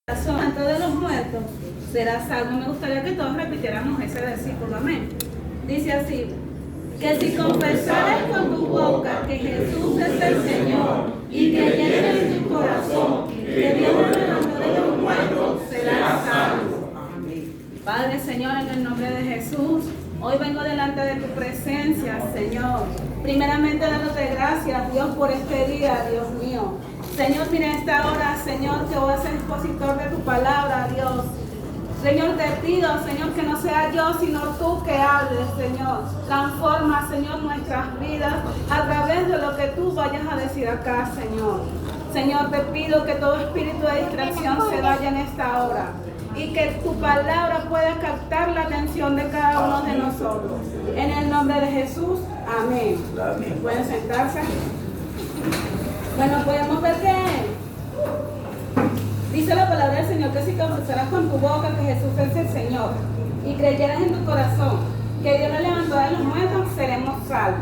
Santo de los muertos será salvo. Me gustaría que todos repitiéramos ese versículo, amén. Dice así: que si confesares con tu boca que Jesús es el Señor y creyeres en tu corazón que Dios le levantó de los muertos, serás salvo. Padre, Señor, en el nombre de Jesús, hoy vengo delante de tu presencia, Señor. Primeramente dándote gracias, Dios, por este día, Dios mío. Señor, mira esta hora, Señor, que voy a ser expositor de tu palabra, Dios. Señor, te pido, Señor, que no sea yo, sino tú que hables, Señor. Transforma, Señor, nuestras vidas a través de lo que tú vayas a decir acá, Señor. Señor, te pido que todo espíritu de distracción se vaya en esta hora y que tu palabra pueda captar la atención de cada uno de nosotros. En el nombre de Jesús, amén. ¿Pueden sentarse? Bueno, podemos ver que dice la palabra del Señor que si confesaras con tu boca que Jesús es el Señor y creyeras en tu corazón que Dios lo levantó de los muertos, seremos salvos.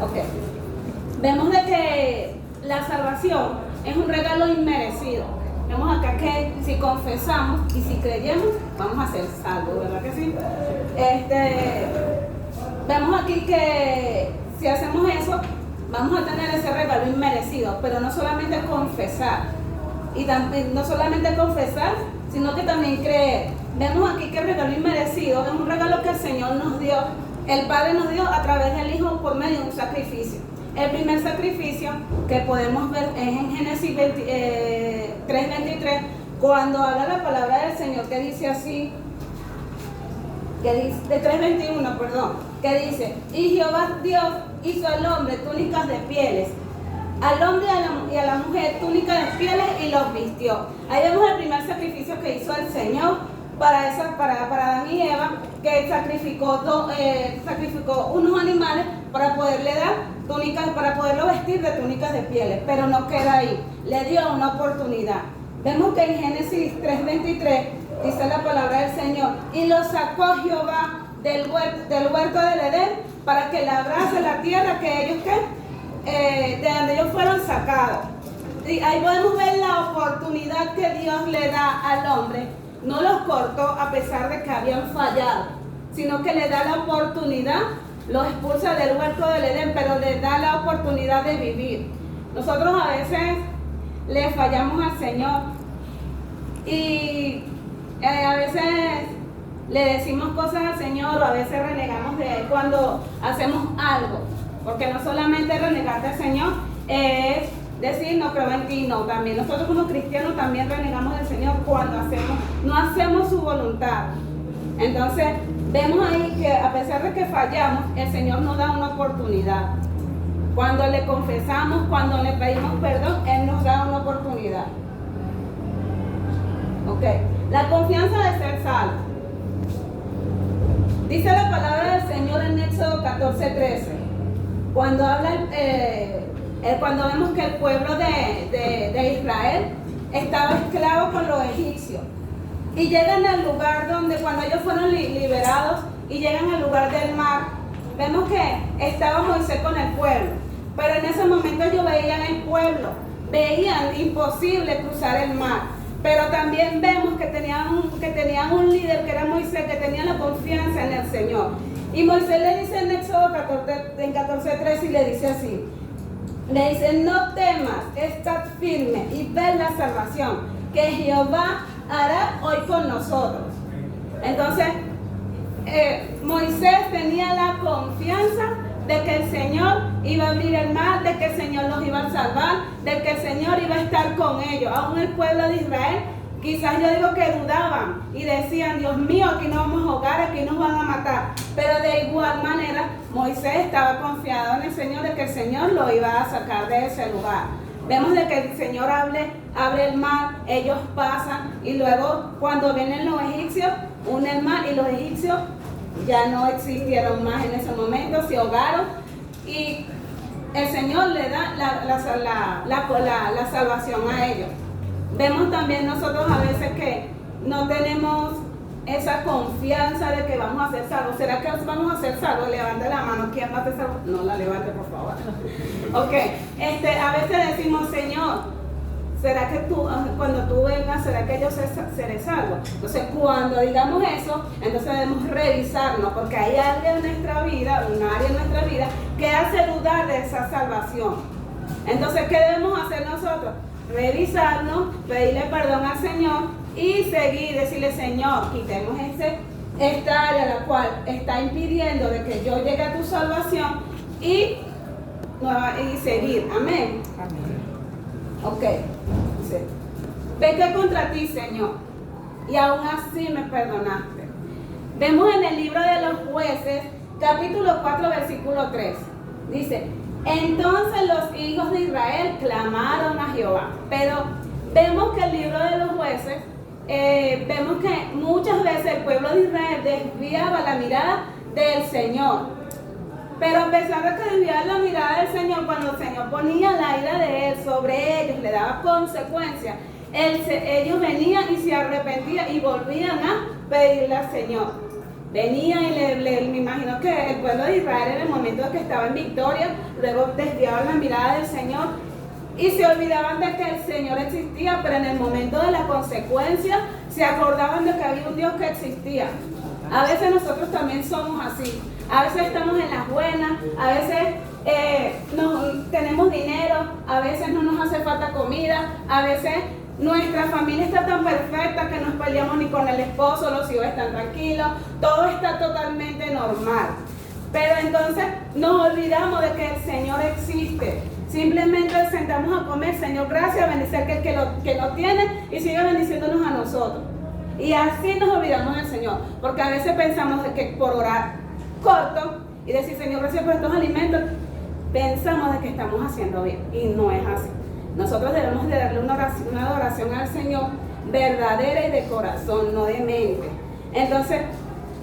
Ok. Vemos de que la salvación es un regalo inmerecido. Vemos acá que si confesamos y si creyemos, vamos a ser salvos, ¿verdad que sí? Vemos aquí que si hacemos eso, vamos a tener ese regalo inmerecido, pero no solamente confesar, y también, no solamente confesar, sino que también creer. Vemos aquí que el regalo inmerecido es un regalo que el Señor nos dio, el Padre nos dio a través del Hijo por medio de un sacrificio. El primer sacrificio que podemos ver es en Génesis 3:23, cuando habla la palabra del Señor que dice así, que dice, de 3:21, perdón, que dice: y Jehová Dios hizo al hombre túnicas de pieles, al hombre y a la mujer túnicas de pieles y los vistió. Ahí vemos el primer sacrificio que hizo el Señor para Adán y Eva, que sacrificó unos animales para poderle dar túnicas, para poderlo vestir de túnicas de pieles, pero no queda ahí, le dio una oportunidad. Vemos que en Génesis 3:23 dice la palabra del Señor: y lo sacó Jehová del huerto del Edén para que labrase la tierra que ellos, de donde ellos fueron sacados. Y ahí podemos ver la oportunidad que Dios le da al hombre. No los cortó a pesar de que habían fallado, sino que le da la oportunidad, los expulsa del huerto del Edén, pero le da la oportunidad de vivir. Nosotros a veces le fallamos al Señor y a veces le decimos cosas al Señor, o a veces renegamos de Él cuando hacemos algo, porque no solamente renegar del Señor es decir no creo en ti, no, también nosotros como cristianos también renegamos del Señor cuando no hacemos su voluntad. Entonces vemos ahí que a pesar de que fallamos, el Señor nos da una oportunidad. Cuando le confesamos, cuando le pedimos perdón, Él nos da una oportunidad. Ok, la confianza de ser salvo. Dice la palabra del Señor en Éxodo 14:13, cuando habla cuando vemos que el pueblo de Israel estaba esclavo con los egipcios y llegan al lugar donde, cuando ellos fueron liberados y llegan al lugar del mar, vemos que estaba Moisés con el pueblo, pero en ese momento ellos veían el pueblo, veían imposible cruzar el mar, pero también vemos que tenían un líder que era Moisés, que tenía la confianza en el Señor. Y Moisés le dice en Éxodo 14:13 y le dice así, le dice: no temas, estad firme y ve la salvación que Jehová hará hoy con nosotros. Entonces Moisés tenía la confianza de que el Señor iba a abrir el mar, de que el Señor los iba a salvar, de que el Señor iba a estar con ellos. Aún el pueblo de Israel, quizás yo digo que dudaban y decían: Dios mío, aquí nos vamos a ahogar, aquí nos van a matar. Pero de igual manera Moisés estaba confiado en el Señor, de que el Señor lo iba a sacar de ese lugar. Vemos de que el Señor abre el mar, ellos pasan, y luego cuando vienen los egipcios, une el mar, y los egipcios ya no existieron más en ese momento, se ahogaron, y el Señor le da la salvación a ellos. Vemos también nosotros a veces que no tenemos esa confianza de que vamos a ser salvos. ¿Será que vamos a ser salvos? Levante la mano. ¿Quién va a ser salvo? No la levante, por favor. Ok. A veces decimos, Señor, ¿será que cuando tú vengas, será que yo seré salvo? Entonces, cuando digamos eso, entonces debemos revisarnos, porque hay algo en nuestra vida, un área en nuestra vida, que hace dudar de esa salvación. Entonces, ¿qué debemos hacer nosotros? Revisarnos, pedirle perdón al Señor y seguir, decirle, Señor, quitemos esta área la cual está impidiendo de que yo llegue a tu salvación y seguir. Amén. Ok. Dice, pequé contra ti, Señor, y aún así me perdonaste. Vemos en el libro de los Jueces, capítulo 4, versículo 3. Dice, entonces los hijos de Israel clamaron a Jehová. Pero vemos que el libro de los Jueces, vemos que muchas veces el pueblo de Israel desviaba la mirada del Señor. Pero a pesar de que desviaban la mirada del Señor, cuando el Señor ponía la ira de Él sobre ellos, le daba consecuencias, ellos venían y se arrepentían y volvían a pedirle al Señor. Venían y me imagino que el pueblo de Israel en el momento de que estaba en victoria, luego desviaban la mirada del Señor y se olvidaban de que el Señor existía, pero en el momento de la consecuencia se acordaban de que había un Dios que existía. A veces nosotros también somos así. A veces estamos en las buenas, a veces tenemos dinero, a veces no nos hace falta comida, a veces nuestra familia está tan perfecta que no nos peleamos ni con el esposo, los hijos están tranquilos, todo está totalmente normal. Pero entonces nos olvidamos de que el Señor existe. Simplemente sentamos a comer, Señor, gracias, bendice a aquel que lo tiene y sigue bendiciéndonos a nosotros. Y así nos olvidamos del Señor, porque a veces pensamos de que por orar corto y decir, Señor, gracias por estos alimentos, pensamos de que estamos haciendo bien, y no es así. Nosotros debemos de darle una adoración al Señor verdadera y de corazón, no de mente. Entonces,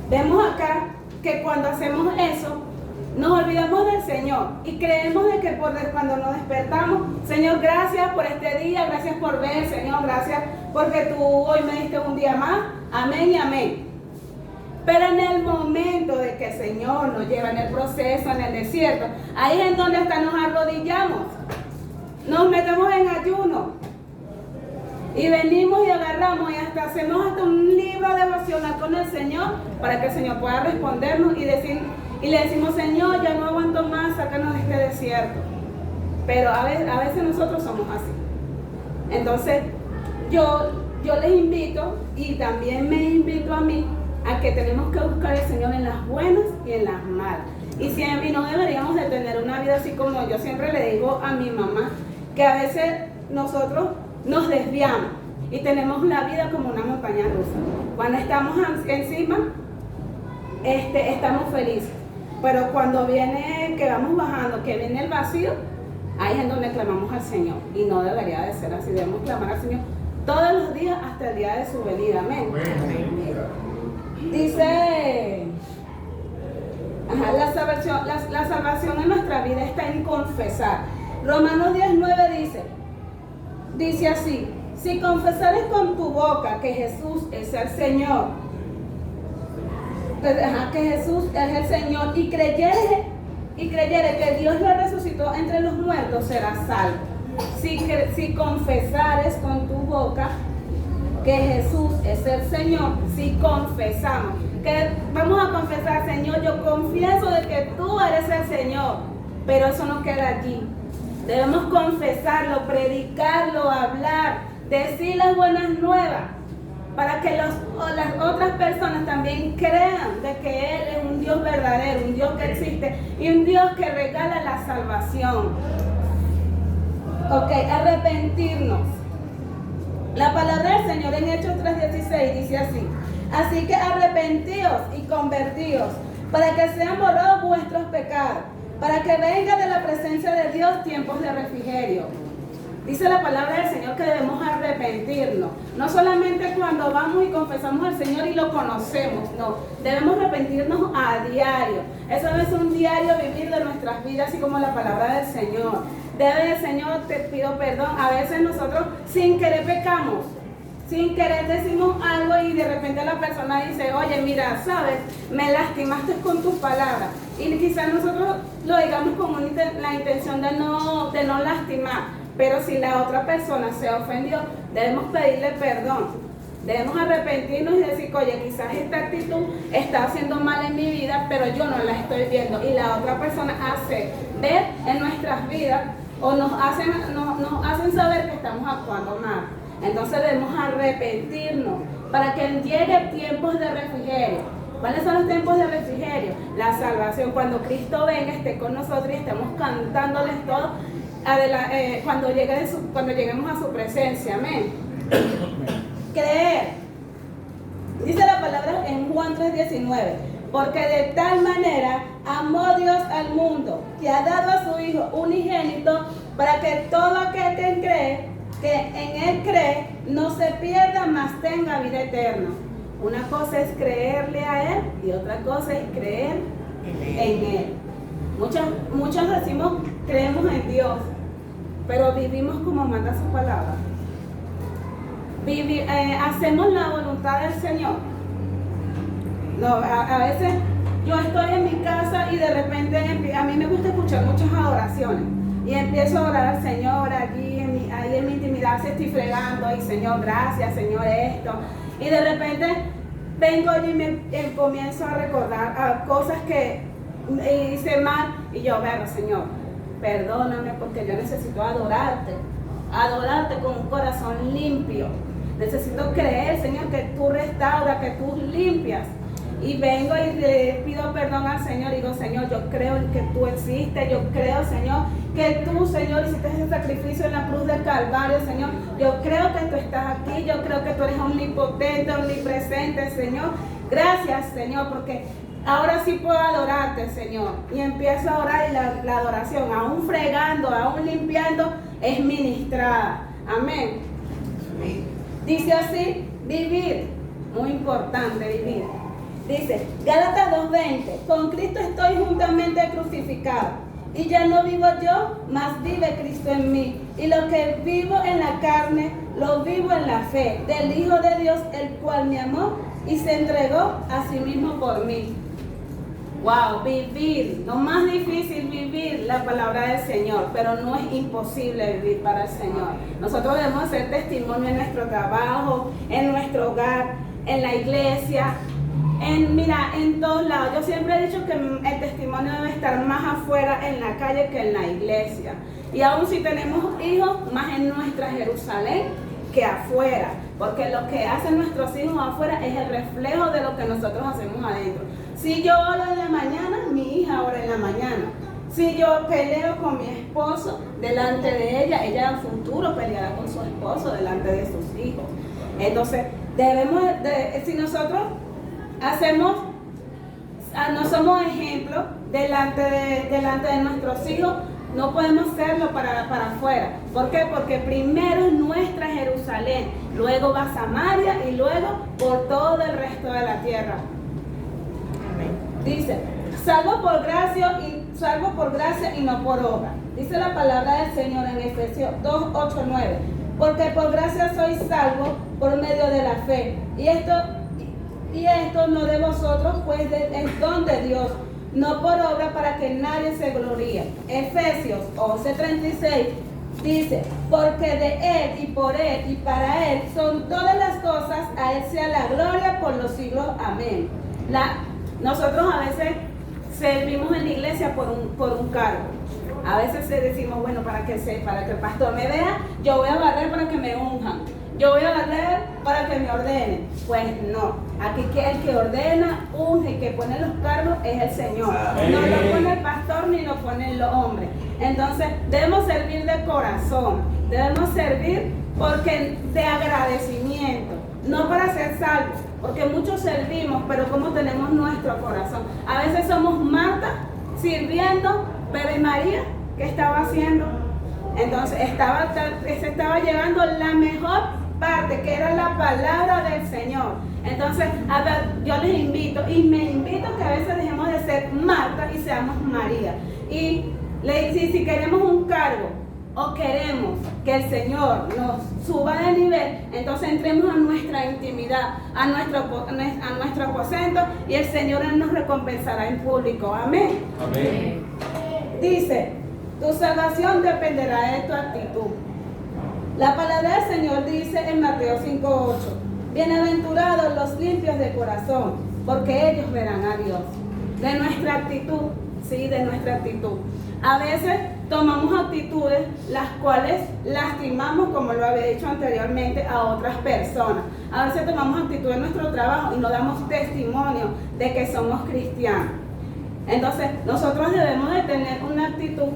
vemos acá que cuando hacemos eso, nos olvidamos del Señor y creemos de que cuando nos despertamos, Señor, gracias por este día, gracias por ver, Señor, gracias porque tú hoy me diste un día más, amén y amén. Pero en el momento de que el Señor nos lleva en el proceso, en el desierto, ahí es donde hasta nos arrodillamos, nos metemos en ayuno y venimos y agarramos y hasta hacemos hasta un libro devocional con el Señor para que el Señor pueda respondernos y le decimos, Señor, ya no aguanto más, sácanos de este desierto. Pero a veces nosotros somos así. Entonces yo les invito y también me invito a mí a que tenemos que buscar al Señor en las buenas y en las malas. Y no deberíamos de tener una vida así como yo siempre le digo a mi mamá, que a veces nosotros nos desviamos y tenemos la vida como una montaña rusa. Cuando estamos encima, estamos felices. Pero cuando viene, que vamos bajando, que viene el vacío, ahí es en donde clamamos al Señor. Y no debería de ser así, debemos clamar al Señor todos los días hasta el día de su venida. Amén. Dice, la salvación en nuestra vida está en confesar. Romanos 10:9 dice así, si confesares con tu boca que Jesús es el Señor, que Jesús es el Señor y creyere que Dios lo resucitó entre los muertos, serás salvo. Si confesares con tu boca que Jesús es el Señor, si confesamos, que vamos a confesar, Señor, yo confieso de que tú eres el Señor, pero eso no queda allí. Debemos confesarlo, predicarlo, hablar, decir las buenas nuevas, para que las otras personas también crean de que Él es un Dios verdadero, un Dios que existe y un Dios que regala la salvación. Ok, arrepentirnos. La palabra del Señor en Hechos 3:16 dice así, así que arrepentíos y convertíos para que sean borrados vuestros pecados, para que venga de la presencia de Dios tiempos de refrigerio. Dice la palabra del Señor que debemos arrepentirnos, no solamente cuando vamos y confesamos al Señor y lo conocemos, no, debemos arrepentirnos a diario. Eso debe ser un diario vivir de nuestras vidas, así como la palabra del Señor. Debe, Señor, te pido perdón. A veces nosotros sin querer pecamos, sin querer decimos algo y de repente la persona dice, oye, mira, sabes, me lastimaste con tus palabras. Y quizás nosotros lo digamos con la intención de no lastimar, pero si la otra persona se ofendió, debemos pedirle perdón. Debemos arrepentirnos y decir, oye, quizás esta actitud está haciendo mal en mi vida, pero yo no la estoy viendo. Y la otra persona hace ver en nuestras vidas o nos hacen saber que estamos actuando mal. Entonces debemos arrepentirnos para que llegue tiempos de refrigerio. ¿Cuáles son los tiempos de refrigerio? La salvación, cuando Cristo venga, esté con nosotros y estemos cantándoles todo cuando lleguemos a su presencia. Amén. Creer. Dice la palabra en Juan 3:19. Porque de tal manera amó Dios al mundo, que ha dado a su Hijo unigénito, para que todo aquel que en Él cree, no se pierda, mas tenga vida eterna. Una cosa es creerle a Él y otra cosa es creer en Él. Muchos decimos, creemos en Dios, pero vivimos como manda su palabra. Hacemos la voluntad del Señor. No, a veces yo estoy en mi casa y de repente a mí me gusta escuchar muchas adoraciones y empiezo a orar al Señor ahí en mi intimidad, se estoy fregando y Señor, gracias, Señor, esto. Y de repente vengo y me comienzo a recordar cosas que hice mal y yo, venga, Señor, perdóname porque yo necesito adorarte con un corazón limpio. Necesito creer, Señor, que tú restauras, que tú limpias. Y vengo y le pido perdón al Señor. Digo, Señor, yo creo en que tú existes. Yo creo, Señor, que tú, Señor, hiciste ese sacrificio en la cruz del Calvario, Señor. Yo creo que tú estás aquí. Yo creo que tú eres omnipotente, omnipresente, Señor. Gracias, Señor, porque ahora sí puedo adorarte, Señor. Y empiezo a orar y la adoración, aún fregando, aún limpiando, es ministrada. Amén. Dice así, vivir. Muy importante, vivir. Dice, Gálatas 2:20, con Cristo estoy juntamente crucificado, y ya no vivo yo, mas vive Cristo en mí. Y lo que vivo en la carne, lo vivo en la fe del Hijo de Dios, el cual me amó y se entregó a sí mismo por mí. Wow, vivir, lo más difícil vivir la palabra del Señor, pero no es imposible vivir para el Señor. Nosotros debemos hacer testimonio en nuestro trabajo, en nuestro hogar, en la iglesia, en todos lados. Yo siempre he dicho que el testimonio debe estar más afuera en la calle que en la iglesia. Y aún si tenemos hijos, más en nuestra Jerusalén que afuera, porque lo que hacen nuestros hijos afuera es el reflejo de lo que nosotros hacemos adentro. Si yo oro en la mañana, mi hija ora en la mañana. Si yo peleo con mi esposo delante de ella en futuro peleará con su esposo delante de sus hijos. Entonces, si nosotros no somos ejemplos delante de nuestros hijos, no podemos serlo para afuera. ¿Por qué? Porque primero es nuestra Jerusalén, luego va Samaria y luego por todo el resto de la tierra. Dice, salvo por gracia y no por obra. Dice la palabra del Señor en Efesios 2:8-9. Porque por gracia sois salvos por medio de la fe. Y esto no de vosotros, pues es don de Dios, no por obra para que nadie se gloríe. Efesios 11:36 dice, porque de Él y por Él y para Él son todas las cosas, a Él sea la gloria por los siglos. Amén. Nosotros a veces servimos en la iglesia por un cargo. A veces decimos, bueno, para que el pastor me vea, yo voy a barrer para que me unjan. Yo voy a barrer para que me ordenen. Pues no, aquí el que ordena, unge y que pone los cargos es el Señor. Amén. No lo pone el pastor ni lo ponen los hombres. Entonces debemos servir de corazón, debemos servir de agradecimiento, no para ser salvos. Porque muchos servimos, pero como tenemos nuestro corazón. A veces somos Marta sirviendo, pero ¿y María qué estaba haciendo? Entonces se estaba llevando la mejor parte, que era la palabra del Señor. Entonces, yo les invito, y me invito que a veces dejemos de ser Marta y seamos María. Y si queremos un cargo, o queremos que el Señor nos suba de nivel, entonces entremos a nuestra intimidad, a nuestro aposento, y el Señor nos recompensará en público. Amén. Amén. Dice, tu salvación dependerá de tu actitud. La palabra del Señor dice en Mateo 5:8, bienaventurados los limpios de corazón, porque ellos verán a Dios. De nuestra actitud, sí, de nuestra actitud. A veces tomamos actitudes las cuales lastimamos, como lo había dicho anteriormente, a otras personas. A veces tomamos actitudes en nuestro trabajo y no damos testimonio de que somos cristianos. Entonces, nosotros debemos de tener una actitud,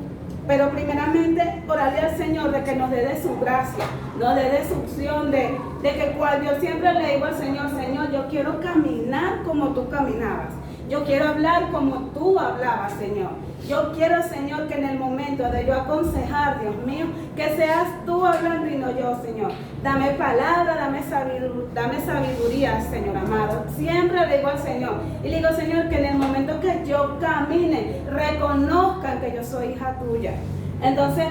pero primeramente orarle al Señor de que nos dé de su gracia, nos dé de su unción, de que cual yo siempre le digo al Señor, Señor, yo quiero caminar como tú caminabas. Yo quiero hablar como tú hablabas, Señor. Yo quiero, Señor, que en el momento de yo aconsejar, Dios mío, que seas tú hablando y no yo, Señor. Dame palabra, dame sabiduría, Señor amado. Siempre le digo al Señor. Y le digo, Señor, que en el momento que yo camine, reconozcan que yo soy hija tuya. Entonces,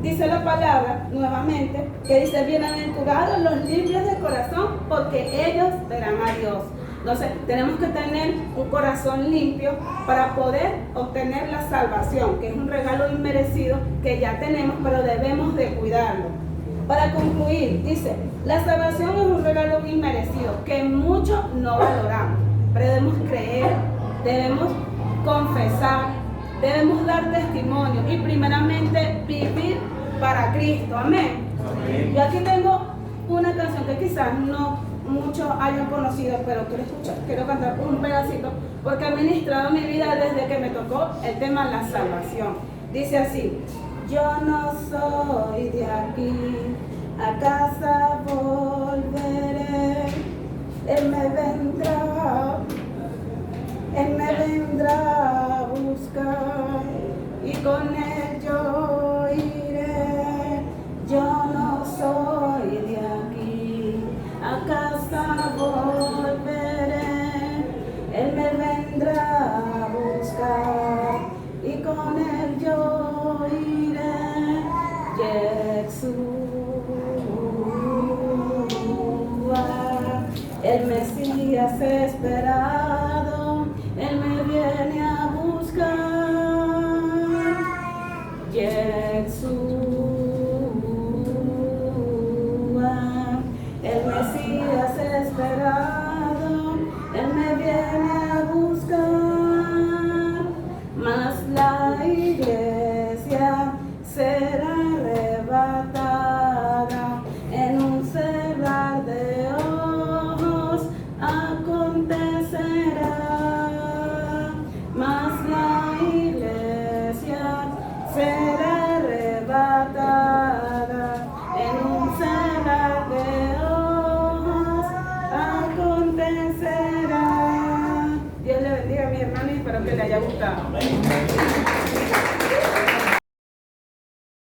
dice la palabra nuevamente, que dice, bienaventurados los limpios de corazón, porque ellos verán a Dios. Entonces, tenemos que tener un corazón limpio para poder obtener la salvación, que es un regalo inmerecido que ya tenemos, pero debemos de cuidarlo. Para concluir, dice, la salvación es un regalo inmerecido que muchos no valoramos, pero debemos creer, debemos confesar, debemos dar testimonio y primeramente vivir para Cristo. Amén. Amén. Yo aquí tengo una canción que quizás no muchos hayan conocido, pero quiero cantar un pedacito porque ha ministrado mi vida desde que me tocó el tema de la salvación. Dice así: yo no soy de aquí, a casa volveré, Él me vendrá a buscar y con Él yo iré. Yo no soy de aquí, a casa volveré, Él me vendrá a buscar y con Él yo iré. Yeshua, el Mesías esperado, Él me viene a buscar. Yeshua, el Mesías esperado, Él me viene a buscar. Mas la iglesia será arrebatada en un cerrar de ojos, acontecerá. Mas la iglesia será arrebatada en un cerrar de ojos, acontecerá. Dios le bendiga a mi hermano y espero que le haya gustado. Amén.